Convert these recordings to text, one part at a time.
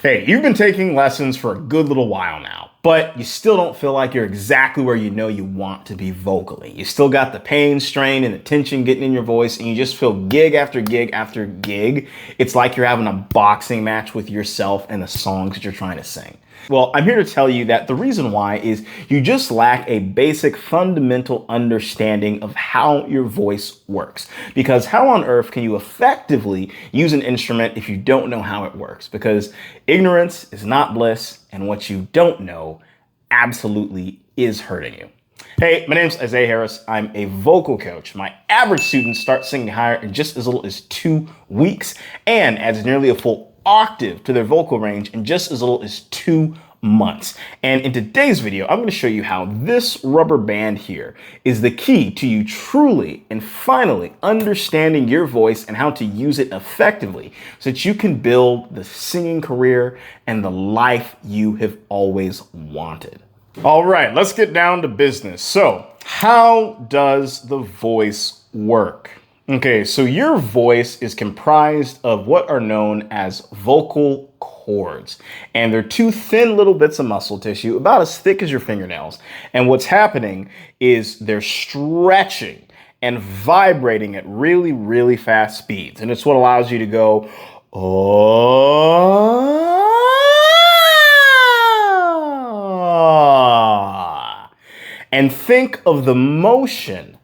Hey, you've been taking lessons for a good little while now, but you still don't feel like you're exactly where you know you want to be vocally. You still got the pain, strain, and the tension getting in your voice, and you just feel gig after gig after gig. It's like you're having a boxing match with yourself and the songs that you're trying to sing. Well, I'm here to tell you that the reason why is you just lack a basic fundamental understanding of how your voice works. Because how on earth can you effectively use an instrument if you don't know how it works? Because ignorance is not bliss, and what you don't know absolutely is hurting you. Hey, my name's Isaiah Harris. I'm a vocal coach. My average students start singing higher in just as little as 2 weeks and adds nearly a full octave to their vocal range in just as little as 2 months. And in today's video, I'm going to show you how this rubber band here is the key to you truly and finally understanding your voice and how to use it effectively so that you can build the singing career and the life you have always wanted. All right, let's get down to business. So, how does the voice work? Okay, so your voice is comprised of what are known as vocal cords. And they're two thin little bits of muscle tissue, about as thick as your fingernails. And what's happening is they're stretching and vibrating at really, really fast speeds. And it's what allows you to go, oh. And think of the motion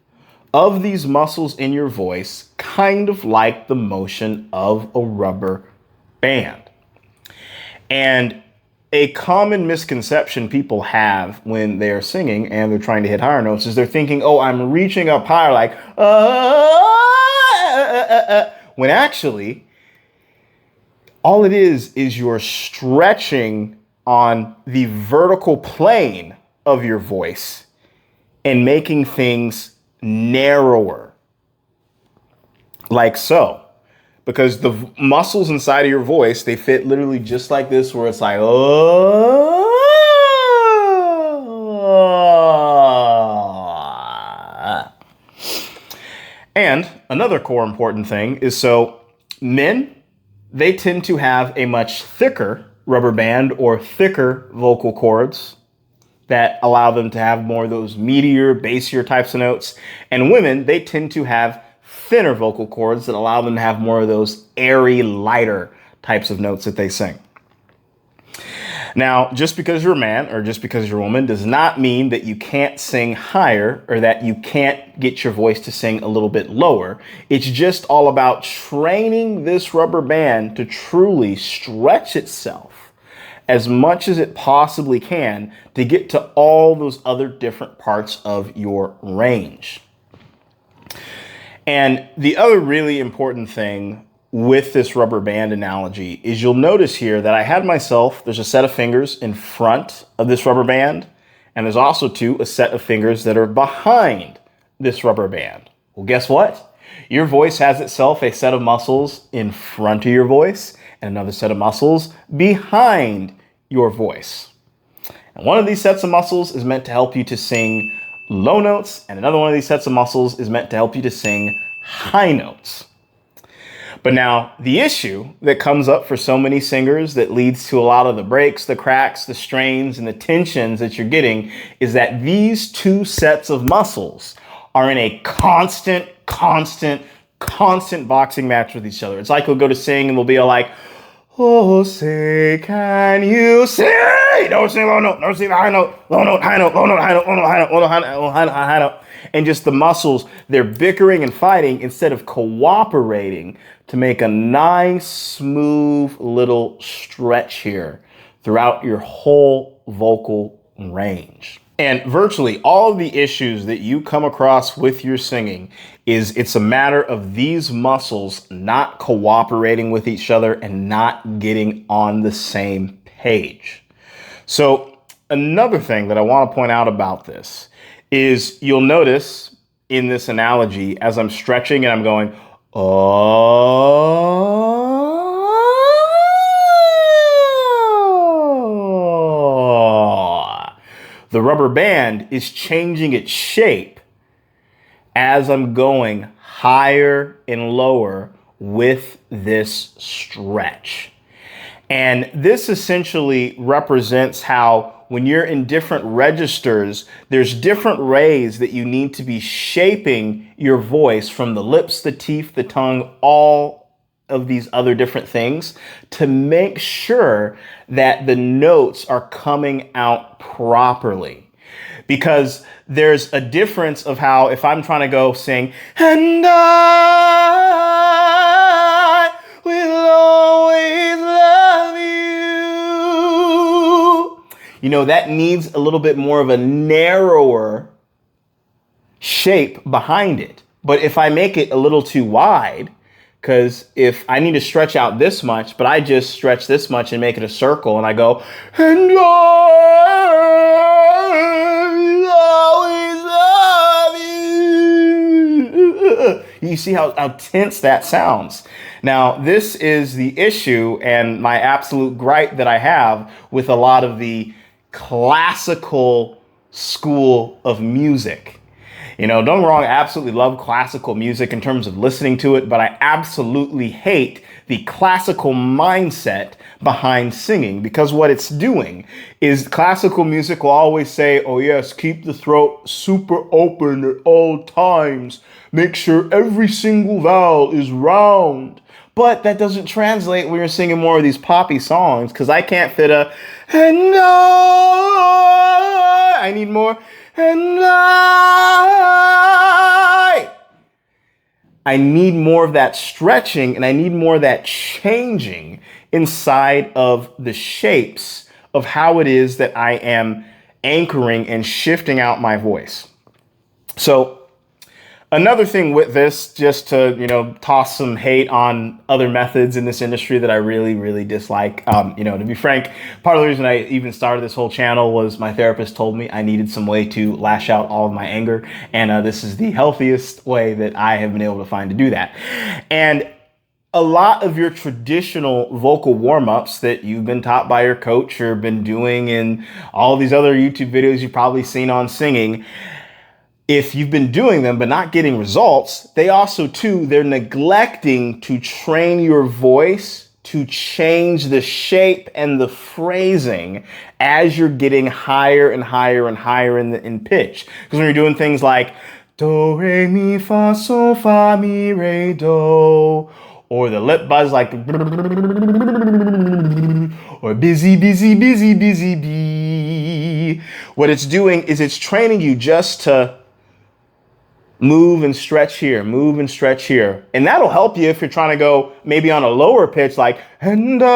of these muscles in your voice kind of like the motion of a rubber band. And a common misconception people have when they're singing and they're trying to hit higher notes is they're thinking, oh, I'm reaching up higher like, when actually all it is you're stretching on the vertical plane of your voice and making things narrower, like so, because the muscles inside of your voice, they fit literally just like this, where it's like, oh. And another core important thing is, so men, they tend to have a much thicker rubber band or thicker vocal cords that allow them to have more of those meatier, bassier types of notes. And women, they tend to have thinner vocal cords that allow them to have more of those airy, lighter types of notes that they sing. Now, just because you're a man or just because you're a woman does not mean that you can't sing higher or that you can't get your voice to sing a little bit lower. It's just all about training this rubber band to truly stretch itself as much as it possibly can to get to all those other different parts of your range. And the other really important thing with this rubber band analogy is you'll notice here that I had myself, there's a set of fingers in front of this rubber band, and there's also a set of fingers that are behind this rubber band. Well, guess what? Your voice has itself a set of muscles in front of your voice and another set of muscles behind your voice. And one of these sets of muscles is meant to help you to sing low notes, and another one of these sets of muscles is meant to help you to sing high notes. But now, the issue that comes up for so many singers that leads to a lot of the breaks, the cracks, the strains, and the tensions that you're getting is that these two sets of muscles are in a constant boxing match with each other. It's like we'll go to sing and we'll be all like, oh, say, can you sing? Don't sing low note, don't sing high note, low note, high note, low note, high note, low note, high note, low note, high note, high note. And just the muscles, they're bickering and fighting instead of cooperating to make a nice, smooth little stretch here throughout your whole vocal range. And virtually all of the issues that you come across with your singing it's a matter of these muscles not cooperating with each other and not getting on the same page. So another thing that I want to point out about this is you'll notice in this analogy, as I'm stretching and I'm going, oh, the rubber band is changing its shape as I'm going higher and lower with this stretch. And this essentially represents how when you're in different registers, there's different ways that you need to be shaping your voice from the lips, the teeth, the tongue, all of these other different things to make sure that the notes are coming out properly. Because there's a difference of how if I'm trying to go sing, and I will always love you, that needs a little bit more of a narrower shape behind it. But if I make it a little too wide, because if I need to stretch out this much, but I just stretch this much and make it a circle and I go, and I always love you. You see how tense that sounds. Now, this is the issue and my absolute gripe that I have with a lot of the classical school of music. Don't get me wrong, I absolutely love classical music in terms of listening to it, but I absolutely hate the classical mindset behind singing, because what it's doing is classical music will always say, oh yes, keep the throat super open at all times. Make sure every single vowel is round. But that doesn't translate when you're singing more of these poppy songs, because I can't fit a, and I need more, and I need more of that stretching, and I need more of that changing inside of the shapes of how it is that I am anchoring and shifting out my voice. So another thing with this, just to, toss some hate on other methods in this industry that I really, really dislike. To be frank, part of the reason I even started this whole channel was my therapist told me I needed some way to lash out all of my anger. And this is the healthiest way that I have been able to find to do that. And a lot of your traditional vocal warm-ups that you've been taught by your coach or been doing in all these other YouTube videos you've probably seen on singing, if you've been doing them but not getting results, they're neglecting to train your voice to change the shape and the phrasing as you're getting higher and higher and higher in pitch. Because when you're doing things like do, re, mi, fa, sol, fa, mi, re, do, or the lip buzz like, or busy, busy, busy, busy, bee. What it's doing is it's training you just to move and stretch here, move and stretch here. And that'll help you if you're trying to go maybe on a lower pitch like, and I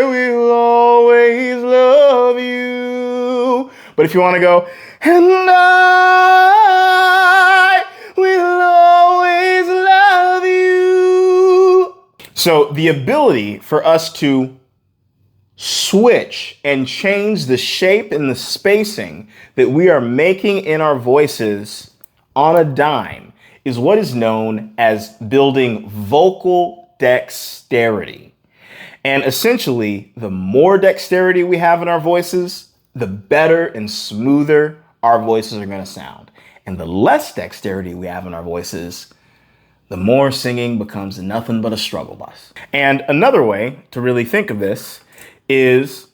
will always love you. But if you want to go, and I will always love you. So the ability for us to switch and change the shape and the spacing that we are making in our voices on a dime is what is known as building vocal dexterity. And essentially, the more dexterity we have in our voices, the better and smoother our voices are going to sound. And the less dexterity we have in our voices, the more singing becomes nothing but a struggle bus. And another way to really think of this is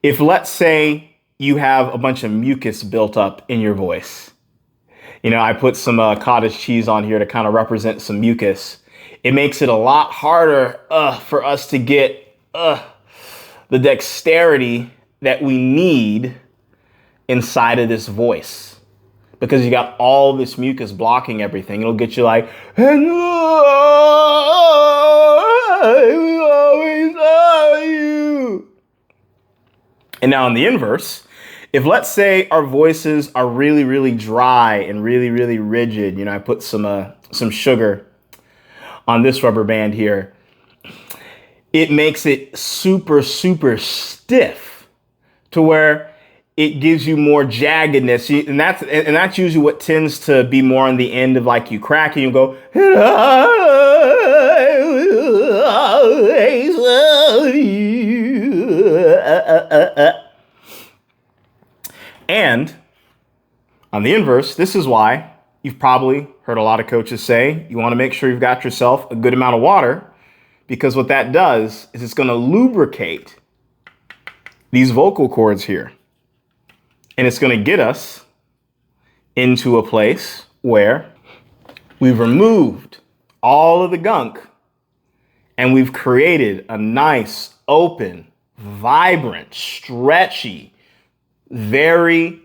if, let's say, you have a bunch of mucus built up in your voice. I put some cottage cheese on here to kind of represent some mucus. It makes it a lot harder for us to get the dexterity that we need inside of this voice. Because you got all this mucus blocking everything. It'll get you like, and I will always love you. And now in the inverse, if let's say our voices are really, really dry and really, really rigid, I put some sugar on this rubber band here, it makes it super, super stiff to where it gives you more jaggedness. And that's usually what tends to be more on the end of like you crack and you go, and I will always love you. And on the inverse, this is why you've probably heard a lot of coaches say you want to make sure you've got yourself a good amount of water because what that does is it's going to lubricate these vocal cords here. And it's going to get us into a place where we've removed all of the gunk and we've created a nice, open, vibrant, stretchy, very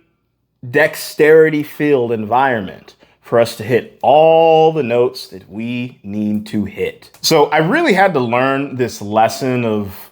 dexterity-filled environment for us to hit all the notes that we need to hit. So I really had to learn this lesson of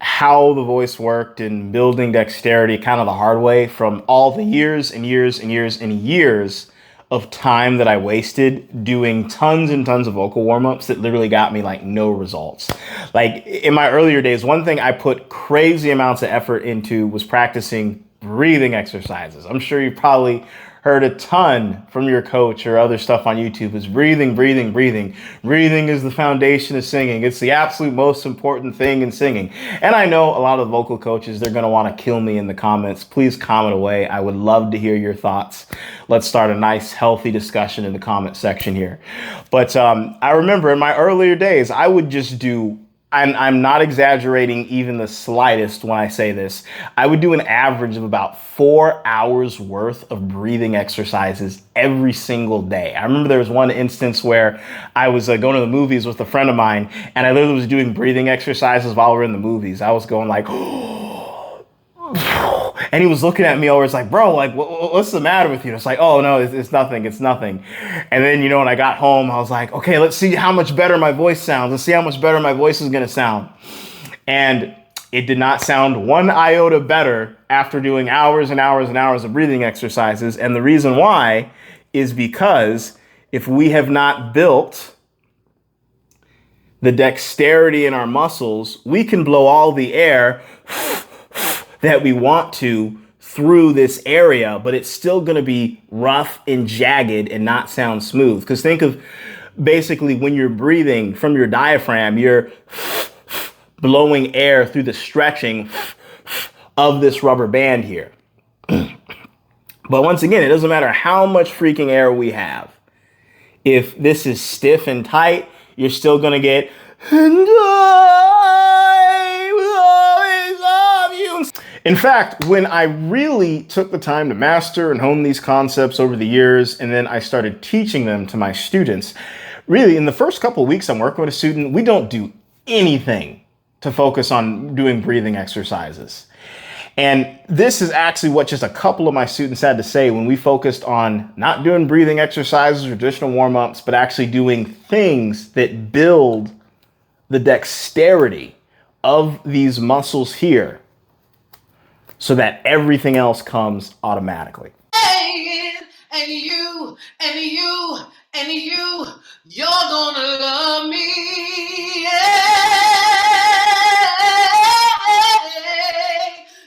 how the voice worked and building dexterity kind of the hard way from all the years and years and years and years of time that I wasted doing tons and tons of vocal warm-ups that literally got me like no results. Like in my earlier days, one thing I put crazy amounts of effort into was practicing breathing exercises. I'm sure you probably heard a ton from your coach or other stuff on YouTube is breathing, breathing, breathing. Breathing is the foundation of singing. It's the absolute most important thing in singing. And I know a lot of vocal coaches, they're going to want to kill me in the comments. Please comment away. I would love to hear your thoughts. Let's start a nice, healthy discussion in the comment section here. But I remember in my earlier days, I would just do, I'm not exaggerating even the slightest when I say this. I would do an average of about 4 hours worth of breathing exercises every single day. I remember there was one instance where I was going to the movies with a friend of mine, and I literally was doing breathing exercises while we were in the movies. I was going like, and he was looking at me always like, bro, like, what's the matter with you? It's like, oh, no, it's nothing. It's nothing. And then, you know, when I got home, I was like, okay, let's see how much better my voice sounds. Let's see how much better my voice is going to sound. And it did not sound one iota better after doing hours and hours and hours of breathing exercises. And the reason why is because if we have not built the dexterity in our muscles, we can blow all the air that we want to through this area, but it's still going to be rough and jagged and not sound smooth. Because think of basically when you're breathing from your diaphragm, you're blowing air through the stretching of this rubber band here. But once again, it doesn't matter how much freaking air we have. If this is stiff and tight, you're still going to get, and I will always love you. In fact, when I really took the time to master and hone these concepts over the years, and then I started teaching them to my students, really in the first couple of weeks I'm working with a student, we don't do anything to focus on doing breathing exercises. And this is actually what just a couple of my students had to say when we focused on not doing breathing exercises or traditional warm-ups, but actually doing things that build the dexterity of these muscles here so that everything else comes automatically. And you, and you, and you, you're gonna love me. Yeah.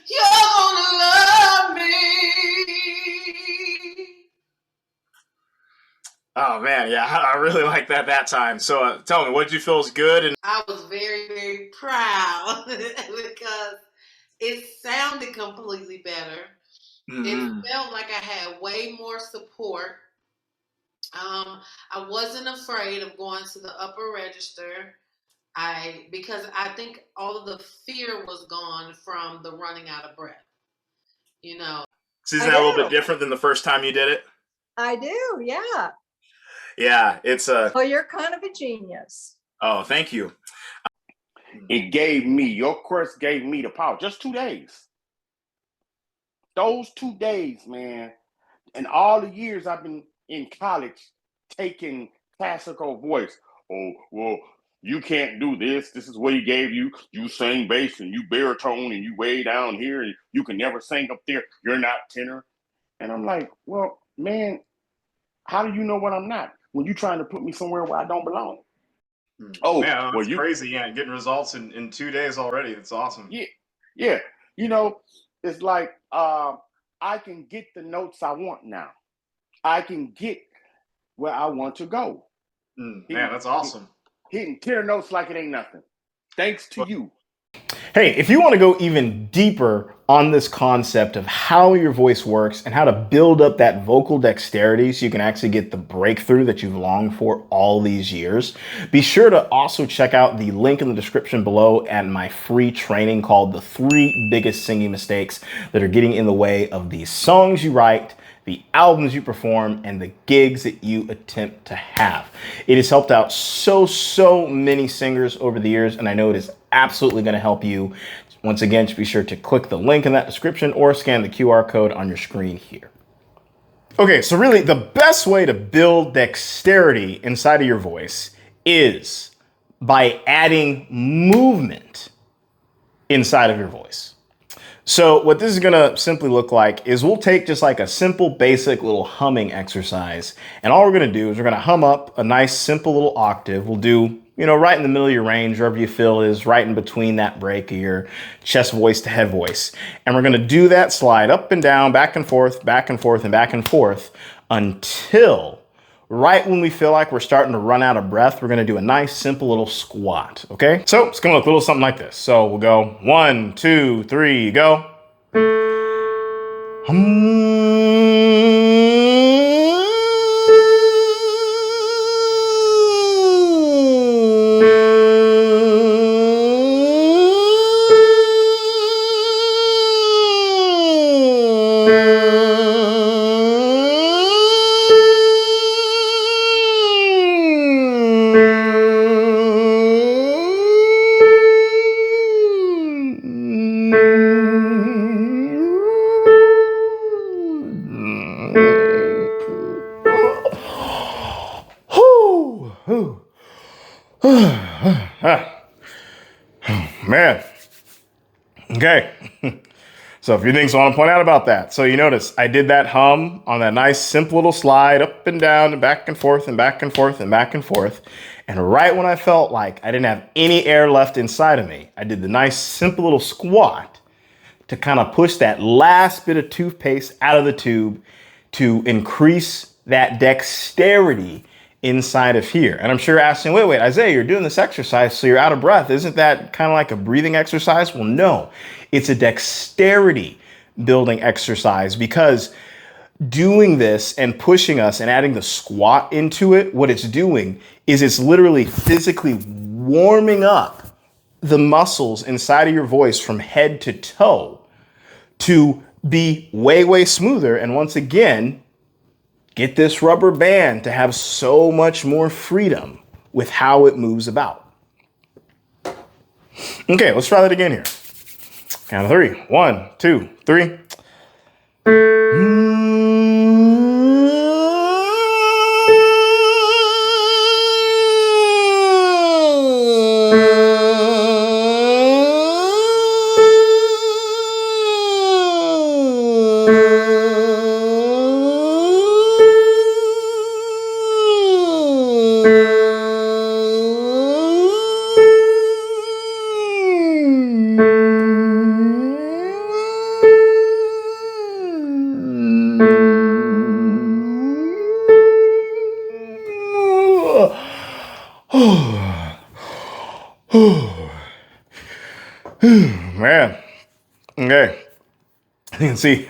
You're gonna love me. Oh man, yeah, I really like that time. So tell me, what did you feel was good? And I was very, very proud because it sounded completely better. It felt like I had way more support. I wasn't afraid of going to the upper register. Because I think all of the fear was gone from the running out of breath. You know. So isn't that a little bit different than the first time you did it? I do, yeah. Yeah, it's Well, you're kind of a genius. Oh, thank you. It gave me, your course gave me the power. Just 2 days. Those 2 days, man. And all the years I've been in college taking classical voice. Oh, well, you can't do this. This is what he gave you. You sing bass and you baritone and you way down here and you can never sing up there. You're not tenor. And I'm like, well, man, how do you know what I'm not when you're trying to put me somewhere where I don't belong? Oh, man, that's crazy. Yeah, getting results in 2 days already. That's awesome. Yeah. You know, it's like I can get the notes I want now. I can get where I want to go. Man, that's awesome. Hitting tenor notes like it ain't nothing. Thanks to you. Hey, if you want to go even deeper on this concept of how your voice works and how to build up that vocal dexterity so you can actually get the breakthrough that you've longed for all these years, be sure to also check out the link in the description below and my free training called The 3 Biggest Singing Mistakes That Are Getting in the Way of the Songs You Write, the albums you perform, and the gigs that you attempt to have. It has helped out so many singers over the years, and I know it is absolutely going to help you. Once again, just be sure to click the link in that description or scan the QR code on your screen here. Okay, so really the best way to build dexterity inside of your voice is by adding movement inside of your voice. So what this is going to simply look like is we'll take just like a simple, basic little humming exercise. And all we're going to do is we're going to hum up a nice, simple little octave. We'll do, right in the middle of your range, wherever you feel is right in between that break of your chest voice to head voice. And we're going to do that slide up and down, back and forth, and back and forth until right when we feel like we're starting to run out of breath, we're going to do a nice, simple little squat. Okay, so it's going to look a little something like this. So we'll go 1, 2, 3, go. Man. Okay. So a few things I want to point out about that. So you notice I did that hum on that nice simple little slide up and down and back and forth and back and forth and back and forth. And right when I felt like I didn't have any air left inside of me, I did the nice simple little squat to kind of push that last bit of toothpaste out of the tube to increase that dexterity inside of here. And I'm sure you're asking, wait, Isaiah, you're doing this exercise, so you're out of breath. Isn't that kind of like a breathing exercise? Well, no, it's a dexterity building exercise, because doing this and pushing us and adding the squat into it, what it's doing is it's literally physically warming up the muscles inside of your voice from head to toe to be way smoother. And once again, get this rubber band to have so much more freedom with how it moves about. Okay, let's try that again here. Count of 3. 1, 2, 3. Man, okay. You can see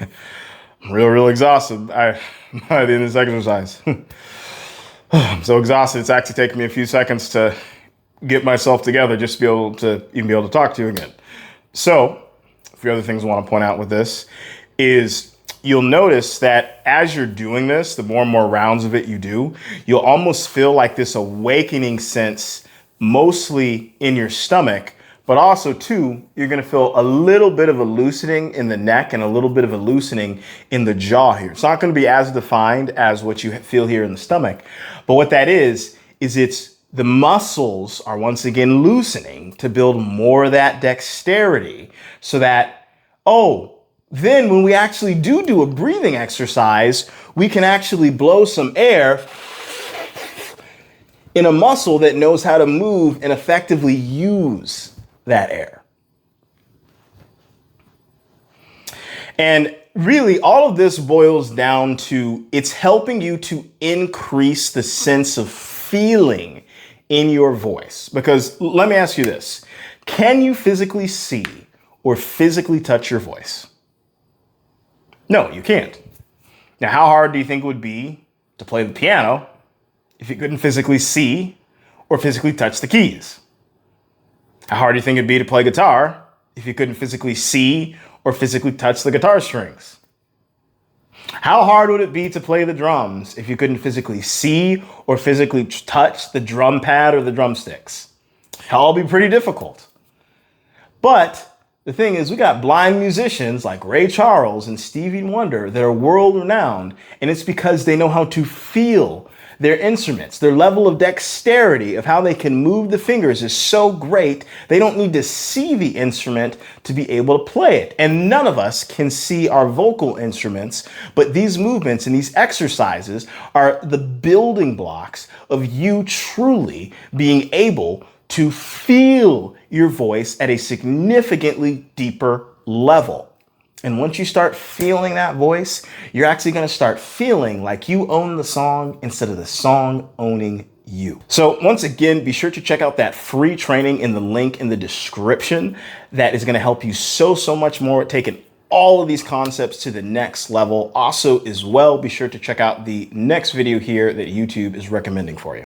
I'm real exhausted by the end of this exercise. I'm so exhausted, it's actually taken me a few seconds to get myself together just to be able to talk to you again. So, a few other things I want to point out with this is you'll notice that as you're doing this, the more and more rounds of it you do, you'll almost feel like this awakening sense, mostly in your stomach, but also too, you're going to feel a little bit of a loosening in the neck and a little bit of a loosening in the jaw here. It's not going to be as defined as what you feel here in the stomach, but what that is it's the muscles are once again loosening to build more of that dexterity so that, then when we actually do a breathing exercise, we can actually blow some air in a muscle that knows how to move and effectively use that air. And really, all of this boils down to it's helping you to increase the sense of feeling in your voice. Because let me ask you this. Can you physically see or physically touch your voice? No, you can't. Now, how hard do you think it would be to play the piano if you couldn't physically see or physically touch the keys? How hard do you think it'd be to play guitar if you couldn't physically see or physically touch the guitar strings? How hard would it be to play the drums if you couldn't physically see or physically touch the drum pad or the drumsticks? That'll be pretty difficult. But the thing is, we got blind musicians like Ray Charles and Stevie Wonder that are world renowned, and it's because they know how to feel their instruments. Their level of dexterity of how they can move the fingers is so great, they don't need to see the instrument to be able to play it. And none of us can see our vocal instruments, but these movements and these exercises are the building blocks of you truly being able to feel your voice at a significantly deeper level. And once you start feeling that voice, you're actually going to start feeling like you own the song instead of the song owning you. So once again, be sure to check out that free training in the link in the description. That is going to help you so much more, taking all of these concepts to the next level. Also, as well, be sure to check out the next video here that YouTube is recommending for you.